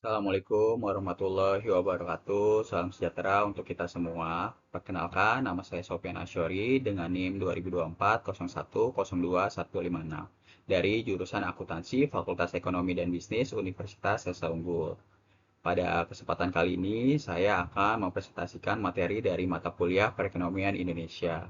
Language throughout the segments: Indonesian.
Assalamualaikum warahmatullahi wabarakatuh. Salam sejahtera untuk kita semua. Perkenalkan, nama saya Sofyan Asyori dengan NIM 2024 01 02 156 dari jurusan Akuntansi Fakultas Ekonomi dan Bisnis Universitas Sesa Unggul. Pada kesempatan kali ini, saya akan mempresentasikan materi dari mata kuliah Perekonomian Indonesia.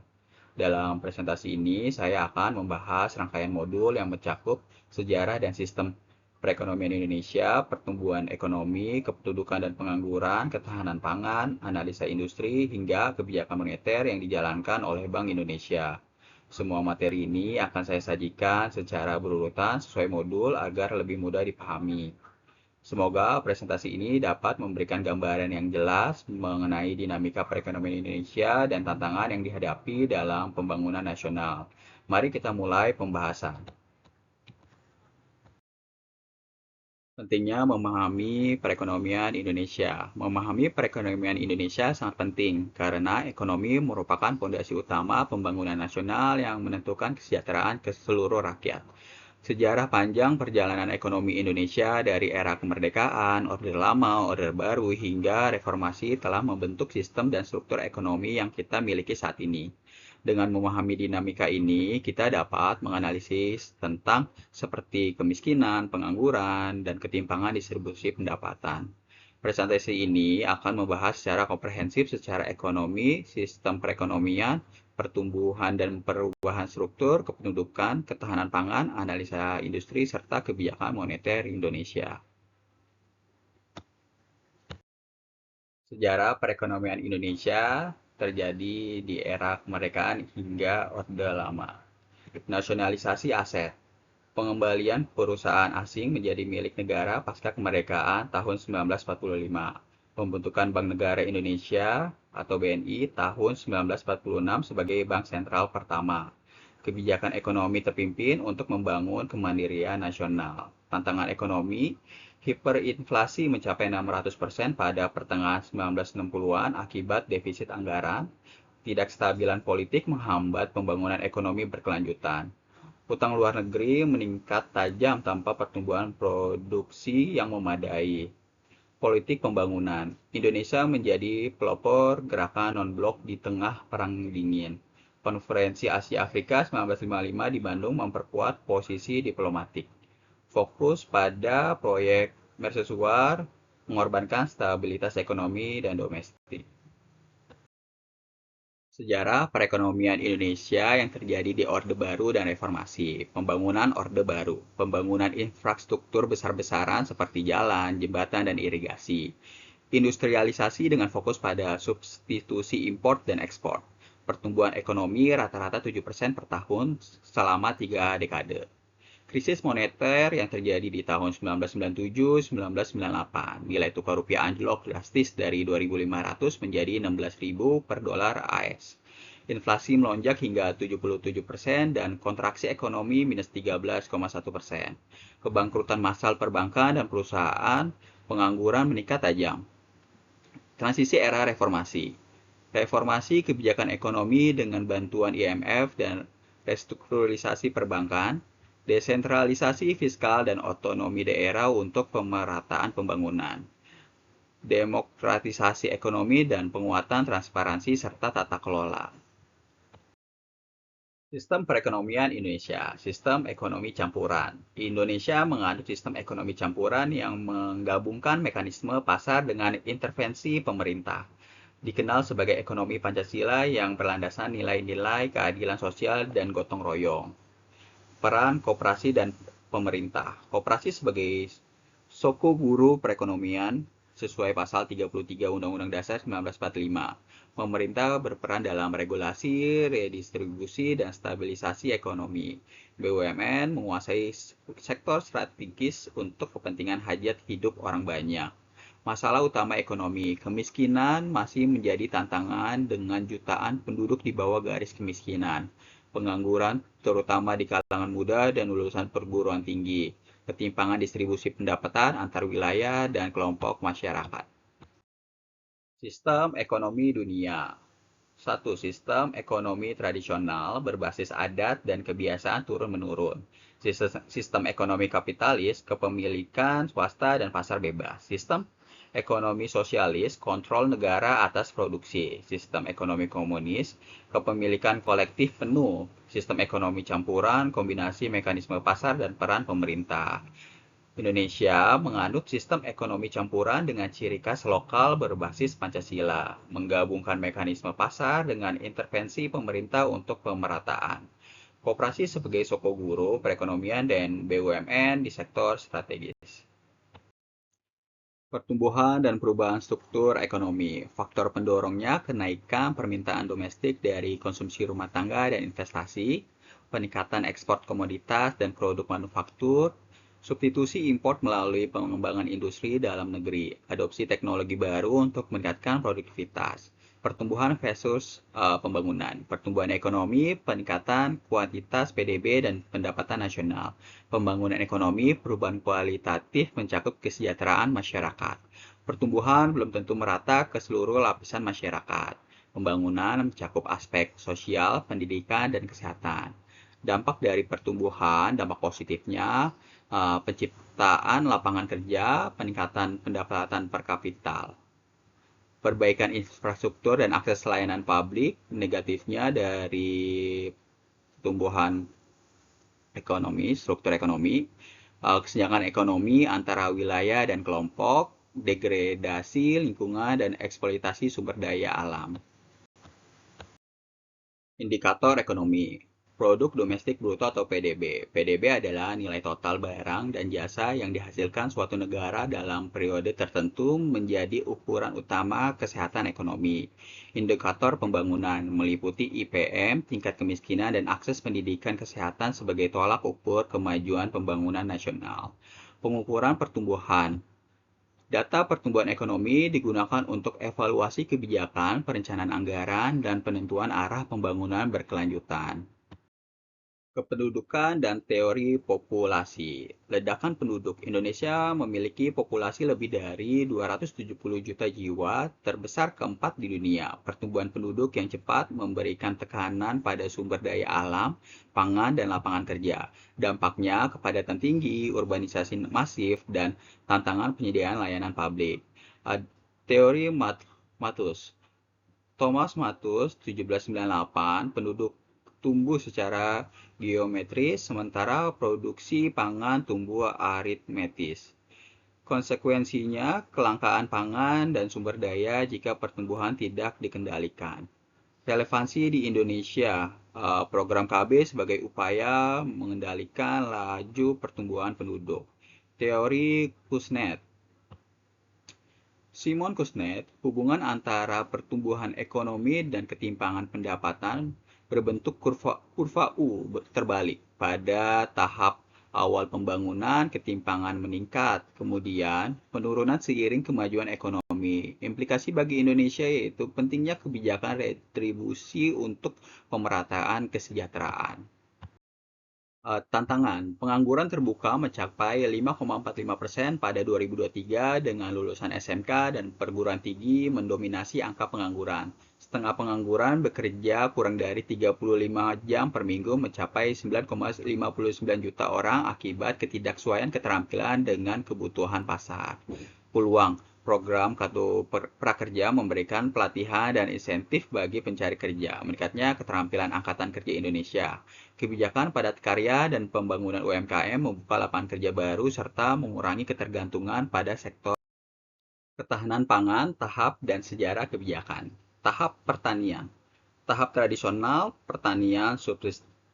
Dalam presentasi ini, saya akan membahas rangkaian modul yang mencakup sejarah dan sistem perekonomian Indonesia, pertumbuhan ekonomi, kependudukan dan pengangguran, ketahanan pangan, analisa industri, hingga kebijakan moneter yang dijalankan oleh Bank Indonesia. Semua materi ini akan saya sajikan secara berurutan sesuai modul agar lebih mudah dipahami. Semoga presentasi ini dapat memberikan gambaran yang jelas mengenai dinamika perekonomian Indonesia dan tantangan yang dihadapi dalam pembangunan nasional. Mari kita mulai pembahasan. Pentingnya memahami perekonomian Indonesia. Memahami perekonomian Indonesia sangat penting karena ekonomi merupakan fondasi utama pembangunan nasional yang menentukan kesejahteraan ke seluruh rakyat. Sejarah panjang perjalanan ekonomi Indonesia dari era kemerdekaan, Orde Lama, Orde Baru, hingga reformasi telah membentuk sistem dan struktur ekonomi yang kita miliki saat ini. Dengan memahami dinamika ini, kita dapat menganalisis tentang seperti kemiskinan, pengangguran, dan ketimpangan distribusi pendapatan. Presentasi ini akan membahas secara komprehensif secara ekonomi, sistem perekonomian, pertumbuhan dan perubahan struktur, kependudukan, ketahanan pangan, analisa industri, serta kebijakan moneter Indonesia. Sejarah perekonomian Indonesia terjadi di era kemerdekaan hingga Orde Lama. Nasionalisasi aset. Pengembalian perusahaan asing menjadi milik negara pasca kemerdekaan tahun 1945. Pembentukan Bank Negara Indonesia atau BNI tahun 1946 sebagai bank sentral pertama. Kebijakan ekonomi terpimpin untuk membangun kemandirian nasional. Tantangan ekonomi, hiperinflasi mencapai 600% pada pertengahan 1960-an akibat defisit anggaran. Tidak stabilan politik menghambat pembangunan ekonomi berkelanjutan. Hutang luar negeri meningkat tajam tanpa pertumbuhan produksi yang memadai. Politik pembangunan. Indonesia menjadi pelopor gerakan non-blok di tengah Perang Dingin. Konferensi Asia Afrika 1955 di Bandung memperkuat posisi diplomatik. Fokus pada proyek mercusuar mengorbankan stabilitas ekonomi dan domestik. Sejarah perekonomian Indonesia yang terjadi di Orde Baru dan Reformasi. Pembangunan Orde Baru. Pembangunan infrastruktur besar-besaran seperti jalan, jembatan, dan irigasi. Industrialisasi dengan fokus pada substitusi impor dan ekspor. Pertumbuhan ekonomi rata-rata 7% per tahun selama 3 dekade. Krisis moneter yang terjadi di tahun 1997-1998. Nilai tukar rupiah anjlok drastis dari 2.500 menjadi 16.000 per dolar AS. Inflasi melonjak hingga 77% dan kontraksi ekonomi minus 13,1%. Kebangkrutan massal perbankan dan perusahaan, pengangguran meningkat tajam. Transisi era reformasi. Reformasi kebijakan ekonomi dengan bantuan IMF dan restrukturisasi perbankan, desentralisasi fiskal dan otonomi daerah untuk pemerataan pembangunan, demokratisasi ekonomi dan penguatan transparansi serta tata kelola. Sistem perekonomian Indonesia, sistem ekonomi campuran. Indonesia mengadopsi sistem ekonomi campuran yang menggabungkan mekanisme pasar dengan intervensi pemerintah. Dikenal sebagai ekonomi Pancasila yang berlandasan nilai-nilai keadilan sosial dan gotong royong. Peran koperasi dan pemerintah. Koperasi sebagai soko guru perekonomian sesuai pasal 33 Undang-Undang Dasar 1945. Pemerintah berperan dalam regulasi, redistribusi, dan stabilisasi ekonomi. BUMN menguasai sektor strategis untuk kepentingan hajat hidup orang banyak. Masalah utama ekonomi, kemiskinan masih menjadi tantangan dengan jutaan penduduk di bawah garis kemiskinan. Pengangguran, terutama di kalangan muda dan lulusan perguruan tinggi. Ketimpangan distribusi pendapatan antar wilayah dan kelompok masyarakat. Sistem ekonomi dunia. Satu, sistem ekonomi tradisional berbasis adat dan kebiasaan turun-menurun. Sistem ekonomi kapitalis, kepemilikan swasta dan pasar bebas. Sistem ekonomi sosialis, kontrol negara atas produksi. Sistem ekonomi komunis, kepemilikan kolektif penuh. Sistem ekonomi campuran, kombinasi mekanisme pasar dan peran pemerintah. Indonesia menganut sistem ekonomi campuran dengan ciri khas lokal berbasis Pancasila, menggabungkan mekanisme pasar dengan intervensi pemerintah untuk pemerataan. Koperasi sebagai soko guru perekonomian dan BUMN di sektor strategis. Pertumbuhan dan perubahan struktur ekonomi. Faktor pendorongnya kenaikan permintaan domestik dari konsumsi rumah tangga dan investasi, peningkatan ekspor komoditas dan produk manufaktur, substitusi impor melalui pengembangan industri dalam negeri, adopsi teknologi baru untuk meningkatkan produktivitas, pertumbuhan versus pembangunan, pertumbuhan ekonomi, peningkatan kuantitas PDB dan pendapatan nasional, pembangunan ekonomi, perubahan kualitatif mencakup kesejahteraan masyarakat, pertumbuhan belum tentu merata ke seluruh lapisan masyarakat, pembangunan mencakup aspek sosial, pendidikan, dan kesehatan. Dampak dari pertumbuhan, dampak positifnya, penciptaan lapangan kerja, peningkatan pendapatan per kapita, perbaikan infrastruktur dan akses layanan publik. Negatifnya dari pertumbuhan ekonomi, struktur ekonomi, kesenjangan ekonomi antara wilayah dan kelompok, degradasi lingkungan, dan eksploitasi sumber daya alam. Indikator ekonomi. Produk domestik bruto atau PDB. PDB adalah nilai total barang dan jasa yang dihasilkan suatu negara dalam periode tertentu menjadi ukuran utama kesehatan ekonomi. Indikator pembangunan meliputi IPM, tingkat kemiskinan, dan akses pendidikan kesehatan sebagai tolak ukur kemajuan pembangunan nasional. Pengukuran pertumbuhan. Data pertumbuhan ekonomi digunakan untuk evaluasi kebijakan, perencanaan anggaran, dan penentuan arah pembangunan berkelanjutan. Kependudukan dan teori populasi. Ledakan penduduk. Indonesia memiliki populasi lebih dari 270 juta jiwa, terbesar keempat di dunia. Pertumbuhan penduduk yang cepat memberikan tekanan pada sumber daya alam, pangan, dan lapangan kerja. Dampaknya kepadatan tinggi, urbanisasi masif, dan tantangan penyediaan layanan publik. Teori Malthus. Thomas Malthus 1798, penduduk tumbuh secara geometris, sementara produksi pangan tumbuh aritmetis. Konsekuensinya, kelangkaan pangan dan sumber daya jika pertumbuhan tidak dikendalikan. Relevansi di Indonesia, program KB sebagai upaya mengendalikan laju pertumbuhan penduduk. Teori Kuznets. Simon Kuznets, hubungan antara pertumbuhan ekonomi dan ketimpangan pendapatan berbentuk kurva U terbalik. Pada tahap awal pembangunan, ketimpangan meningkat, kemudian penurunan seiring kemajuan ekonomi. Implikasi bagi Indonesia yaitu pentingnya kebijakan retribusi untuk pemerataan kesejahteraan. Tantangan, pengangguran terbuka mencapai 5,45% pada 2023 dengan lulusan SMK dan perguruan tinggi mendominasi angka pengangguran. Setengah pengangguran bekerja kurang dari 35 jam per minggu mencapai 9,59 juta orang akibat ketidaksesuaian keterampilan dengan kebutuhan pasar. Peluang, program Kartu Prakerja memberikan pelatihan dan insentif bagi pencari kerja, meningkatnya keterampilan Angkatan Kerja Indonesia. Kebijakan padat karya dan pembangunan UMKM membuka lapangan kerja baru serta mengurangi ketergantungan pada sektor. Ketahanan pangan, tahap dan sejarah kebijakan. Tahap pertanian. Tahap tradisional, pertanian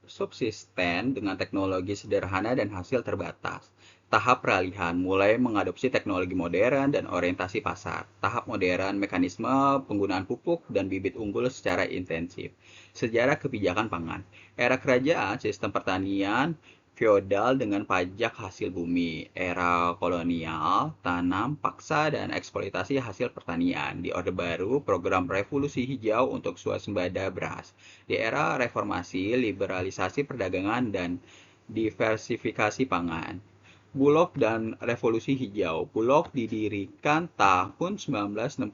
subsisten dengan teknologi sederhana dan hasil terbatas. Tahap peralihan, mulai mengadopsi teknologi modern dan orientasi pasar. Tahap modern, mekanisme penggunaan pupuk dan bibit unggul secara intensif. Sejarah kebijakan pangan. Era kerajaan, sistem pertanian feodal dengan pajak hasil bumi. Era kolonial, tanam paksa dan eksploitasi hasil pertanian. Di Orde Baru, program revolusi hijau untuk swasembada beras. Di era reformasi, liberalisasi perdagangan dan diversifikasi pangan. Bulog dan Revolusi Hijau. Bulog didirikan tahun 1967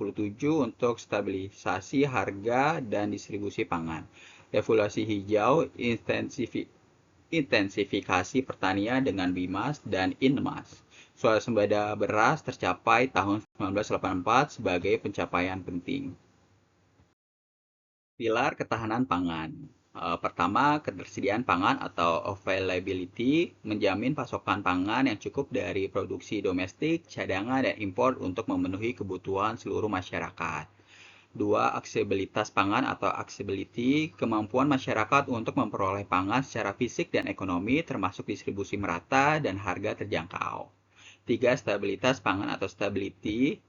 untuk stabilisasi harga dan distribusi pangan. Revolusi Hijau intensifikasi pertanian dengan BIMAS dan INMAS. Swasembada beras tercapai tahun 1984 sebagai pencapaian penting. Pilar ketahanan pangan. Pertama, ketersediaan pangan atau availability menjamin pasokan pangan yang cukup dari produksi domestik, cadangan, dan impor untuk memenuhi kebutuhan seluruh masyarakat. Dua, aksesibilitas pangan atau accessibility, kemampuan masyarakat untuk memperoleh pangan secara fisik dan ekonomi termasuk distribusi merata dan harga terjangkau. Tiga, stabilitas pangan atau stability,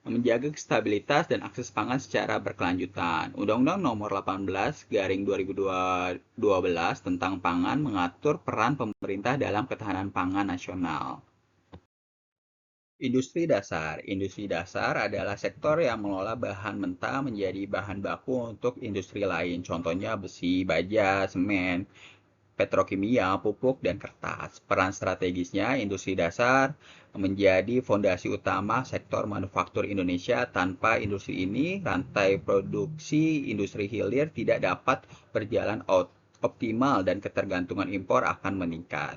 menjaga stabilitas dan akses pangan secara berkelanjutan. Undang-Undang Nomor 18/2012 tentang pangan mengatur peran pemerintah dalam ketahanan pangan nasional. Industri dasar. Industri dasar adalah sektor yang mengolah bahan mentah menjadi bahan baku untuk industri lain. Contohnya besi, baja, semen, petrokimia, pupuk, dan kertas. Peran strategisnya, industri dasar menjadi fondasi utama sektor manufaktur Indonesia. Tanpa industri ini, rantai produksi industri hilir tidak dapat berjalan optimal dan ketergantungan impor akan meningkat.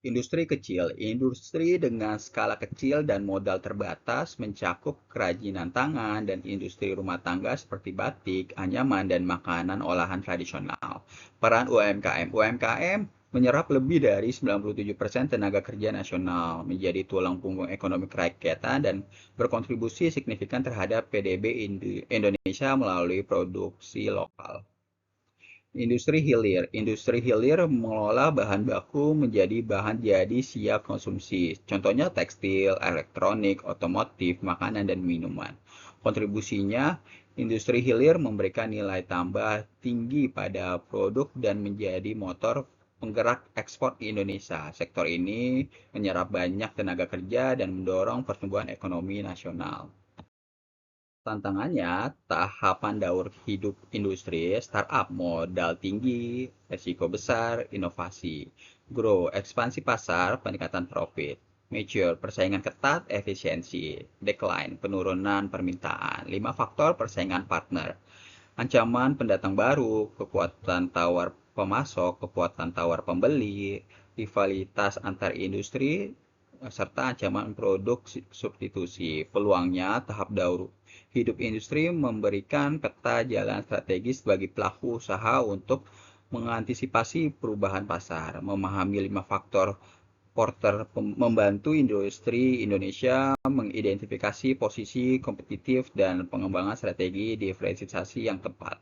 Industri kecil. Industri dengan skala kecil dan modal terbatas mencakup kerajinan tangan dan industri rumah tangga seperti batik, anyaman, dan makanan olahan tradisional. Peran UMKM. UMKM menyerap lebih dari 97% tenaga kerja nasional, menjadi tulang punggung ekonomi kerakyatan dan berkontribusi signifikan terhadap PDB Indonesia melalui produksi lokal. Industri hilir. Industri hilir mengolah bahan baku menjadi bahan jadi siap konsumsi. Contohnya tekstil, elektronik, otomotif, makanan, dan minuman. Kontribusinya, industri hilir memberikan nilai tambah tinggi pada produk dan menjadi motor penggerak ekspor Indonesia. Sektor ini menyerap banyak tenaga kerja dan mendorong pertumbuhan ekonomi nasional. Tantangannya, tahapan daur hidup industri, startup, modal tinggi, resiko besar, inovasi, grow, ekspansi pasar, peningkatan profit, mature, persaingan ketat, efisiensi, decline, penurunan permintaan, 5 faktor persaingan partner, ancaman pendatang baru, kekuatan tawar pemasok, kekuatan tawar pembeli, rivalitas antar industri, serta ancaman produk substitusi. Peluangnya, tahap daur hidup industri memberikan peta jalan strategis bagi pelaku usaha untuk mengantisipasi perubahan pasar, memahami 5 faktor Porter membantu industri Indonesia mengidentifikasi posisi kompetitif dan pengembangan strategi diferensiasi yang tepat.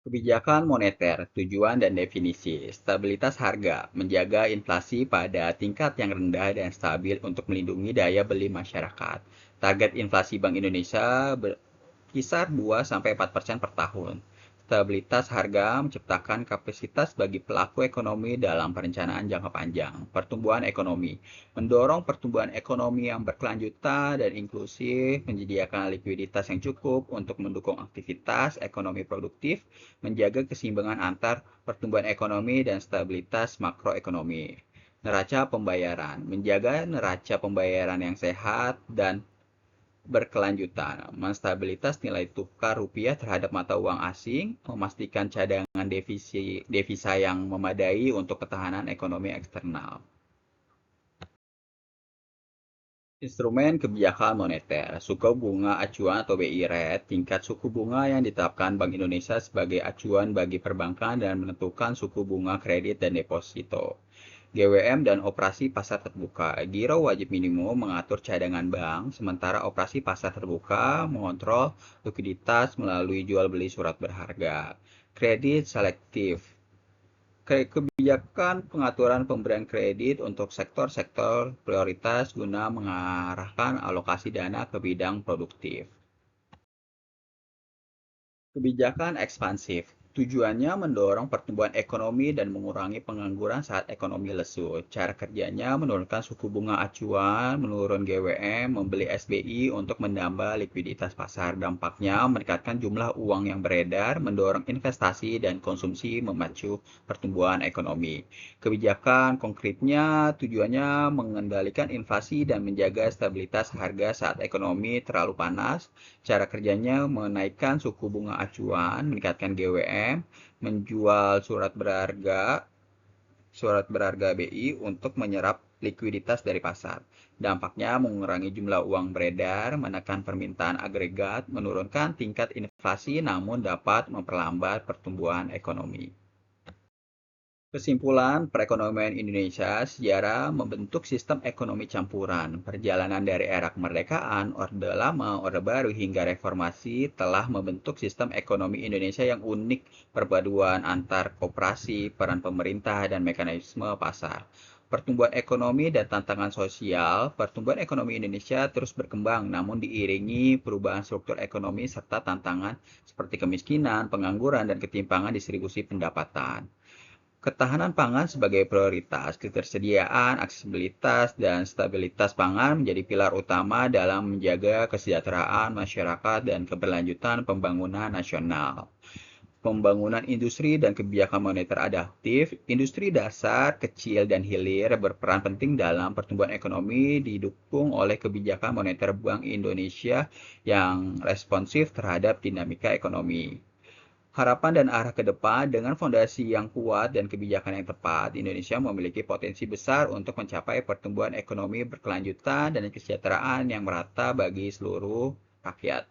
Kebijakan moneter, tujuan dan definisi. Stabilitas harga, menjaga inflasi pada tingkat yang rendah dan stabil untuk melindungi daya beli masyarakat. Target inflasi Bank Indonesia berkisar 2-4% per tahun. Stabilitas harga menciptakan kapasitas bagi pelaku ekonomi dalam perencanaan jangka panjang. Pertumbuhan ekonomi mendorong pertumbuhan ekonomi yang berkelanjutan dan inklusif, menyediakan likuiditas yang cukup untuk mendukung aktivitas ekonomi produktif, menjaga keseimbangan antar pertumbuhan ekonomi dan stabilitas makroekonomi. Neraca pembayaran menjaga neraca pembayaran yang sehat dan berkelanjutan, menstabilitas nilai tukar rupiah terhadap mata uang asing, memastikan cadangan devisa yang memadai untuk ketahanan ekonomi eksternal. Instrumen kebijakan moneter, suku bunga acuan atau BI rate, tingkat suku bunga yang ditetapkan Bank Indonesia sebagai acuan bagi perbankan dan menentukan suku bunga kredit dan deposito. GWM dan operasi pasar terbuka. Giro wajib minimum mengatur cadangan bank, sementara operasi pasar terbuka mengontrol likuiditas melalui jual beli surat berharga. Kredit selektif. Kebijakan pengaturan pemberian kredit untuk sektor-sektor prioritas guna mengarahkan alokasi dana ke bidang produktif. Kebijakan ekspansif. Tujuannya mendorong pertumbuhan ekonomi dan mengurangi pengangguran saat ekonomi lesu. Cara kerjanya menurunkan suku bunga acuan, menurun GWM, membeli SBI untuk menambah likuiditas pasar. Dampaknya meningkatkan jumlah uang yang beredar, mendorong investasi dan konsumsi, memacu pertumbuhan ekonomi. Kebijakan konkretnya tujuannya mengendalikan inflasi dan menjaga stabilitas harga saat ekonomi terlalu panas. Cara kerjanya menaikkan suku bunga acuan, meningkatkan GWM, menjual surat berharga BI untuk menyerap likuiditas dari pasar. Dampaknya mengurangi jumlah uang beredar, menekan permintaan agregat, menurunkan tingkat inflasi namun dapat memperlambat pertumbuhan ekonomi. Kesimpulan, perekonomian Indonesia sejarah membentuk sistem ekonomi campuran. Perjalanan dari era kemerdekaan, Orde Lama, Orde Baru hingga reformasi telah membentuk sistem ekonomi Indonesia yang unik, perpaduan antar koperasi, peran pemerintah, dan mekanisme pasar. Pertumbuhan ekonomi dan tantangan sosial, pertumbuhan ekonomi Indonesia terus berkembang namun diiringi perubahan struktur ekonomi serta tantangan seperti kemiskinan, pengangguran, dan ketimpangan distribusi pendapatan. Ketahanan pangan sebagai prioritas, ketersediaan, aksesibilitas, dan stabilitas pangan menjadi pilar utama dalam menjaga kesejahteraan masyarakat dan keberlanjutan pembangunan nasional. Pembangunan industri dan kebijakan moneter adaptif, industri dasar, kecil, dan hilir berperan penting dalam pertumbuhan ekonomi didukung oleh kebijakan moneter Bank Indonesia yang responsif terhadap dinamika ekonomi. Harapan dan arah ke depan dengan fondasi yang kuat dan kebijakan yang tepat, Indonesia memiliki potensi besar untuk mencapai pertumbuhan ekonomi berkelanjutan dan kesejahteraan yang merata bagi seluruh rakyat.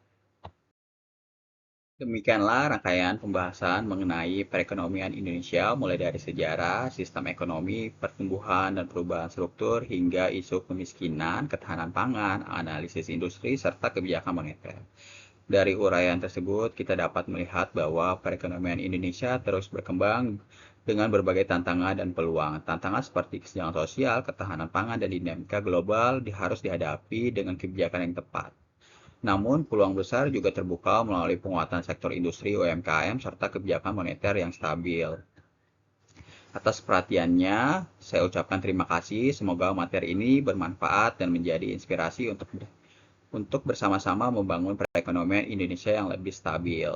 Demikianlah rangkaian pembahasan mengenai perekonomian Indonesia mulai dari sejarah, sistem ekonomi, pertumbuhan dan perubahan struktur hingga isu kemiskinan, ketahanan pangan, analisis industri, serta kebijakan moneter. Dari uraian tersebut, kita dapat melihat bahwa perekonomian Indonesia terus berkembang dengan berbagai tantangan dan peluang. Tantangan seperti kesenjangan sosial, ketahanan pangan, dan dinamika global harus dihadapi dengan kebijakan yang tepat. Namun, peluang besar juga terbuka melalui penguatan sektor industri UMKM serta kebijakan moneter yang stabil. Atas perhatiannya, saya ucapkan terima kasih. Semoga materi ini bermanfaat dan menjadi inspirasi untuk bersama-sama membangun perekonomian Indonesia yang lebih stabil.